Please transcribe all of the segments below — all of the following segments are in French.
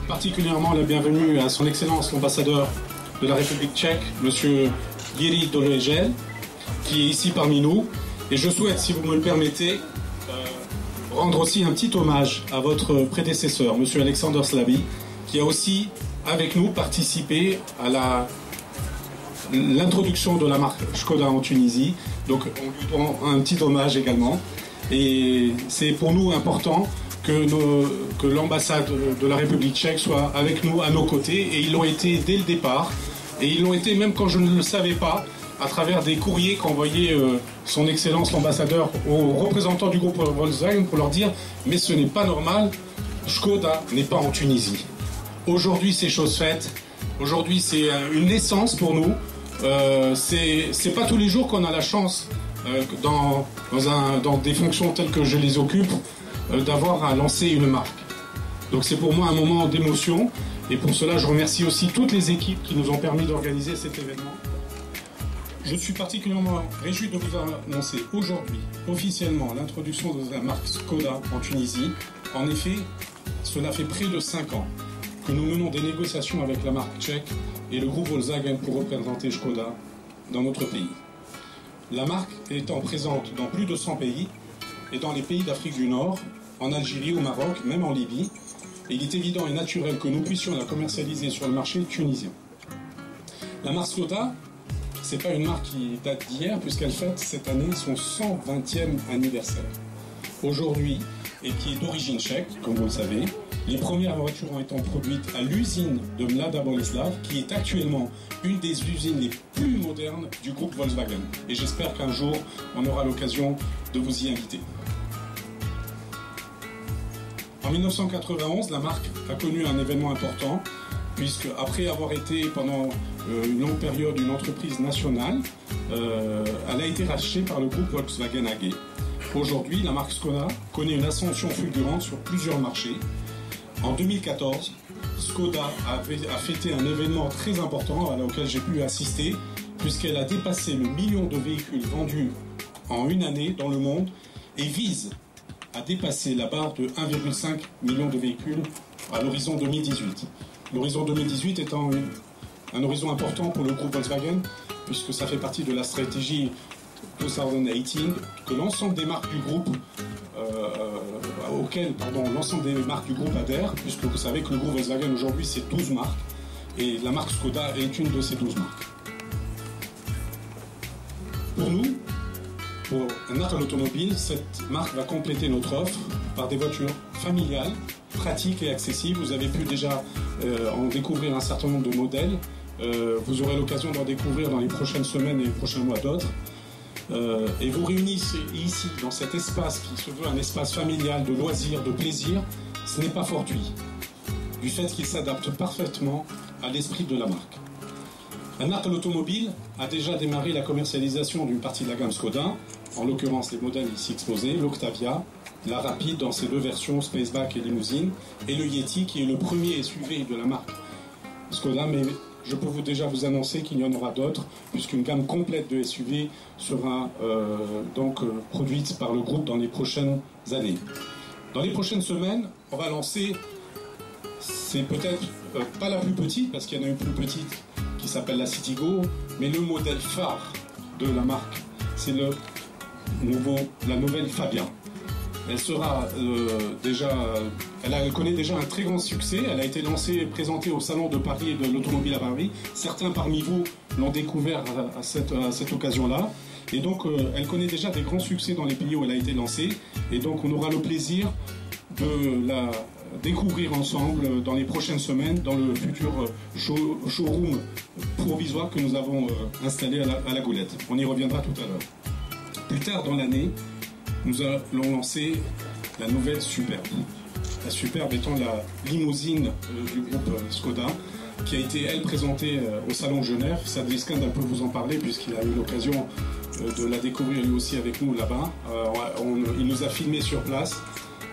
particulièrement la bienvenue à son Excellence l'ambassadeur de la République tchèque, M. Jiří Dolejel, qui est ici parmi nous. Et je souhaite, si vous me le permettez, rendre aussi un petit hommage à votre prédécesseur, M. Alexander Slaby, qui a aussi, avec nous, participé à l'introduction de la marque Škoda en Tunisie. Donc on lui rend un petit hommage également. Et c'est pour nous important que l'ambassade de la République tchèque soit avec nous, à nos côtés. Et ils l'ont été dès le départ. Et ils l'ont été même quand je ne le savais pas, à travers des courriers qu'envoyait son Excellence l'ambassadeur aux représentants du groupe Volkswagen pour leur dire « Mais ce n'est pas normal, Škoda n'est pas en Tunisie. » Aujourd'hui, c'est chose faite. Aujourd'hui, c'est une naissance pour nous. C'est pas tous les jours qu'on a la chance, dans des fonctions telles que je les occupe, d'avoir à lancer une marque. Donc c'est pour moi un moment d'émotion. Et pour cela, je remercie aussi toutes les équipes qui nous ont permis d'organiser cet événement. Je suis particulièrement réjoui de vous annoncer aujourd'hui officiellement l'introduction de la marque Škoda en Tunisie. En effet, cela fait près de 5 ans que nous menons des négociations avec la marque tchèque et le groupe Volkswagen pour représenter Škoda dans notre pays. La marque étant présente dans plus de 100 pays et dans les pays d'Afrique du Nord, en Algérie, au Maroc, même en Libye, il est évident et naturel que nous puissions la commercialiser sur le marché tunisien. La marque Škoda, ce n'est pas une marque qui date d'hier, puisqu'elle fête cette année son 120e anniversaire. Aujourd'hui, et qui est d'origine tchèque, comme vous le savez, les premières voitures étant produites à l'usine de Mlada Boleslav, qui est actuellement une des usines les plus modernes du groupe Volkswagen. Et j'espère qu'un jour, on aura l'occasion de vous y inviter. En 1991, la marque a connu un événement important, puisque après avoir été pendant une longue période une entreprise nationale, elle a été rachetée par le groupe Volkswagen AG. Aujourd'hui, la marque Škoda connaît une ascension fulgurante sur plusieurs marchés. En 2014, Škoda a fêté un événement très important auquel j'ai pu assister, puisqu'elle a dépassé le million de véhicules vendus en une année dans le monde et vise à dépasser la barre de 1,5 million de véhicules à l'horizon 2018. L'horizon 2018 étant un horizon important pour le groupe Volkswagen, puisque ça fait partie de la stratégie 2018, que l'ensemble des marques du groupe, l'ensemble des marques du groupe adhèrent, puisque vous savez que le groupe Volkswagen aujourd'hui c'est 12 marques, et la marque Škoda est une de ces 12 marques. Pour nous, pour Nathan Automobile, cette marque va compléter notre offre par des voitures familiales, pratiques et accessibles. Vous avez pu déjà en découvrir un certain nombre de modèles. Vous aurez l'occasion d'en découvrir dans les prochaines semaines et les prochains mois d'autres. Et vous réunissez ici, dans cet espace qui se veut un espace familial, de loisirs, de plaisir, ce n'est pas fortuit, du fait qu'il s'adapte parfaitement à l'esprit de la marque. Nathan Automobile a déjà démarré la commercialisation d'une partie de la gamme Škoda, en l'occurrence les modèles ici exposés, l'Octavia, la Rapide dans ses deux versions, Spaceback et Limousine, et le Yeti qui est le premier SUV de la marque Škoda, mais je peux déjà vous annoncer qu'il y en aura d'autres, puisqu'une gamme complète de SUV sera produite par le groupe dans les prochaines années. Dans les prochaines semaines, on va lancer, c'est peut-être pas la plus petite, parce qu'il y en a une plus petite qui s'appelle la Citigo, mais le modèle phare de la marque, c'est la nouvelle Fabia. Elle sera elle connaît déjà un très grand succès. Elle a été lancée et présentée au Salon de Paris et de l'Automobile à Paris. Certains parmi vous l'ont découvert à cette occasion-là. Et donc, elle connaît déjà des grands succès dans les pays où elle a été lancée. Et donc, on aura le plaisir de la découvrir ensemble dans les prochaines semaines dans le futur showroom provisoire que nous avons installé à la Goulette. On y reviendra tout à l'heure. Plus tard dans l'année, nous allons lancer la nouvelle Superbe. La Superbe étant la limousine du groupe Škoda, qui a été, elle, présentée au Salon de Genève. Sadriskand peut vous en parler, puisqu'il a eu l'occasion de la découvrir lui aussi avec nous là-bas. Il nous a filmé sur place,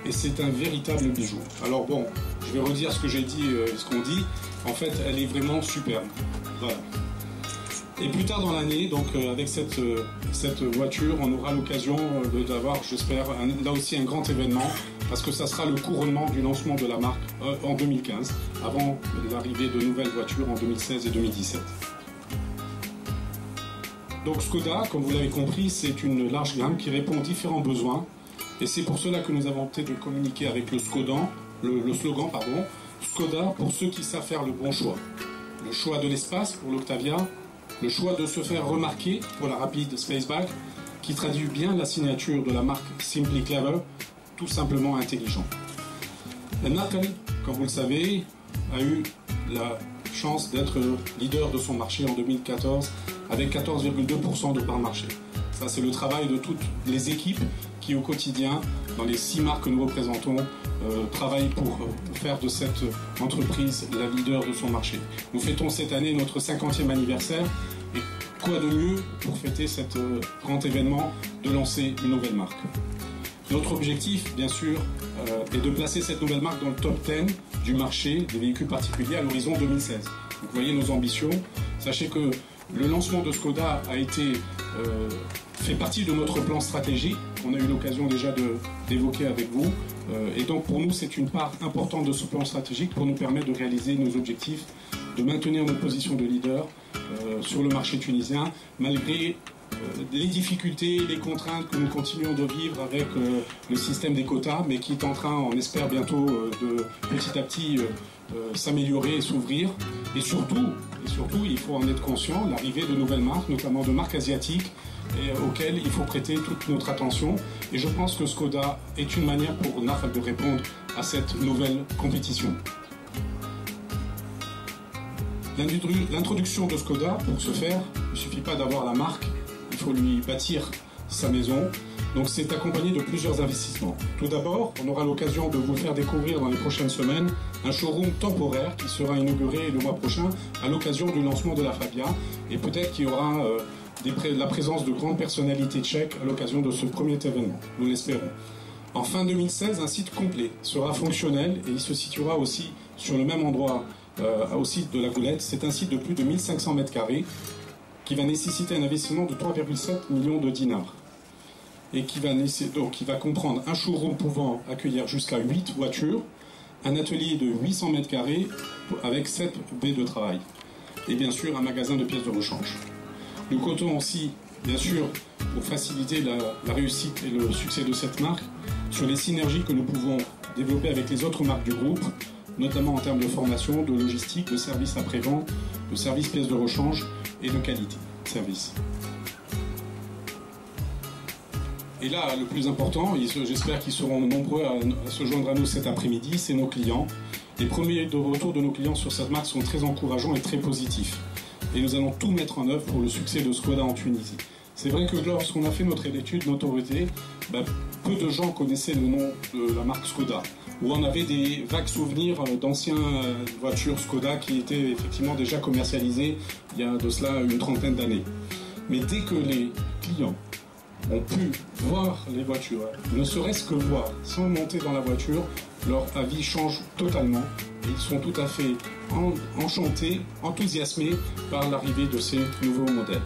et c'est un véritable bijou. Alors bon, je vais redire ce que j'ai dit, ce qu'on dit. En fait, elle est vraiment superbe. Voilà. Et plus tard dans l'année, donc avec cette voiture, on aura l'occasion d'avoir, j'espère, là aussi un grand événement, parce que ça sera le couronnement du lancement de la marque en 2015, avant l'arrivée de nouvelles voitures en 2016 et 2017. Donc Skoda, comme vous l'avez compris, c'est une large gamme qui répond aux différents besoins, et c'est pour cela que nous avons opté de communiquer avec le slogan, Skoda pour ceux qui savent faire le bon choix. Le choix de l'espace pour l'Octavia, le choix de se faire remarquer pour la rapide Spaceback, qui traduit bien la signature de la marque Simply Clever, tout simplement intelligent. Merkel, comme vous le savez, a eu la chance d'être leader de son marché en 2014 avec 14,2% de part marché. Ça, c'est le travail de toutes les équipes qui, au quotidien, dans les 6 marques que nous représentons, travaillent pour faire de cette entreprise la leader de son marché. Nous fêtons cette année notre 50e anniversaire et quoi de mieux pour fêter cet grand événement de lancer une nouvelle marque. Notre objectif, bien sûr, est de placer cette nouvelle marque dans le top 10 du marché des véhicules particuliers à l'horizon 2016. Vous voyez nos ambitions. Sachez que le lancement de Skoda a été fait partie de notre plan stratégique qu'on a eu l'occasion déjà d'évoquer avec vous. Et donc pour nous, c'est une part importante de ce plan stratégique pour nous permettre de réaliser nos objectifs, de maintenir notre position de leader sur le marché tunisien, malgré les difficultés, les contraintes que nous continuons de vivre avec le système des quotas, mais qui est en train, on espère bientôt, de petit à petit s'améliorer et s'ouvrir. Et surtout, il faut en être conscient, l'arrivée de nouvelles marques, notamment de marques asiatiques, auxquelles il faut prêter toute notre attention. Et je pense que Skoda est une manière pour NAF de répondre à cette nouvelle compétition. L'introduction de Skoda, pour ce faire, il ne suffit pas d'avoir la marque, il faut lui bâtir sa maison. Donc c'est accompagné de plusieurs investissements. Tout d'abord, on aura l'occasion de vous faire découvrir dans les prochaines semaines un showroom temporaire qui sera inauguré le mois prochain à l'occasion du lancement de la Fabia. Et peut-être qu'il y aura la présence de grandes personnalités tchèques à l'occasion de ce premier événement. Nous l'espérons. En fin 2016, un site complet sera fonctionnel et il se situera aussi sur le même endroit au site de la Goulette. C'est un site de plus de 1500 m² qui va nécessiter un investissement de 3,7 millions de dinars. Et qui va comprendre un showroom pouvant accueillir jusqu'à 8 voitures, un atelier de 800 m² avec 7 baies de travail, et bien sûr un magasin de pièces de rechange. Nous comptons aussi, bien sûr, pour faciliter la réussite et le succès de cette marque, sur les synergies que nous pouvons développer avec les autres marques du groupe, notamment en termes de formation, de logistique, de services après-vente, de services pièces de rechange et de qualité de service. Et là, le plus important, j'espère qu'ils seront nombreux à se joindre à nous cet après-midi, c'est nos clients. Les premiers retours de nos clients sur cette marque sont très encourageants et très positifs. Et nous allons tout mettre en œuvre pour le succès de Skoda en Tunisie. C'est vrai que lorsqu'on a fait notre étude notoriété, peu de gens connaissaient le nom de la marque Skoda. Où on avait des vagues souvenirs d'anciennes voitures Skoda qui étaient effectivement déjà commercialisées il y a de cela une trentaine d'années. Mais dès que les clients ont pu voir les voitures, ne serait-ce que voir, sans monter dans la voiture, leur avis change totalement et ils sont tout à fait enchantés, enthousiasmés par l'arrivée de ces nouveaux modèles.